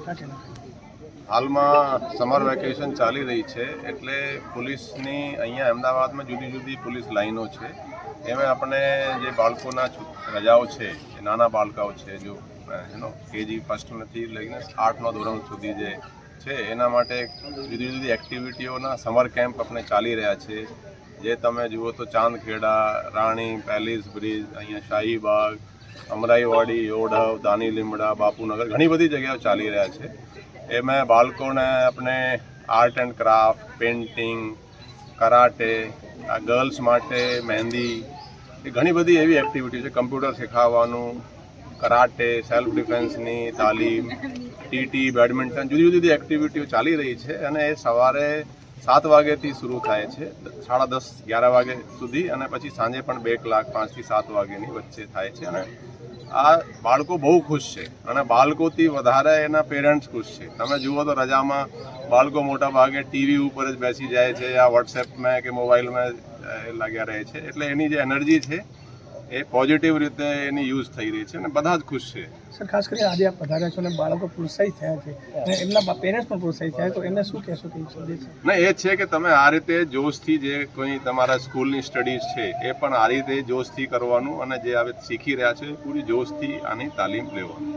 હાલમાં summer vacation ચાલી રહી છે એટલે પોલીસની અહીંયા અમદાવાદમાં જુદી જુદી પોલીસ લાઈનો છે. એમાં આપણે જે બાળકોના રજાઓ છે, એ નાના બાળકાઓ છે, જો કેજી ફર્સ્ટથી લઈને 8મા ધોરણ સુધી જે છે એના માટે જુદી જુદી એક્ટિવિટીઓના સમર કેમ્પ આપણે ચાલી રહ્યા છે. જે તમે જુઓ તો ચાંદખેડા, રાણી, પેલેસ બ્રિજ, અહીંયા શાહીબાગ, અમરાઈવાડી, ઓઢવ, દાની લીમડા, બાપુનગર, ઘણી બધી જગ્યાઓ ચાલી રહ્યા છે. એમાં બાળકોને આપણે art and craft, painting, karate, આ ગર્લ્સ માટે મહેંદી, એ ઘણી બધી એવી એક્ટિવિટી છે. કમ્પ્યુટર શીખવવાનું, કરાટે, સેલ્ફ ડિફેન્સની તાલીમ, ટીટી, બેડમિન્ટન, જુદી જુદી એક્ટિવિટીઓ ચાલી રહી છે. અને એ સવારે 7 વાગ્યાથી શરૂ થાય છે, 10:30, 11 વાગ્યા સુધી, અને પછી સાંજે પણ 2 કલાક 5 થી 7 વાગ્યાની વચ્ચે થાય છે. અને આ બાળકો બહુ ખુશ છે, અને બાળકોથી વધારે એના પેરેન્ટ્સ ખુશ છે. તમે જુઓ તો રજામાં બાળકો મોટા ભાગે ટીવી ઉપર જ બેસી જાય છે, યા વોટ્સએપમાં કે મોબાઈલમાં લાગ્યા રહે છે. એટલે એની જે એનર્જી છે એ પોઝિટિવ રીતે એની યુઝ થઈ રહી છે, અને બધા જ ખુશ છે. સર, ખાસ કરીને આજે આપ પધાર્યા છો અને બાળકો પ્રોત્સાહિત થયા છે અને એમના પેરેન્ટ્સ પણ પ્રોત્સાહિત થયા, તો એમને શું કહેશો કે સંદેશ? ના, એ છે કે તમે આ રીતે જોશથી જે કોઈ તમારા સ્કૂલની સ્ટડીઝ છે એ પણ આ રીતે જોશથી કરવાનું, અને જે હવે શીખી રહ્યા છે પૂરી જોશથી આની તાલીમ લેવાનું.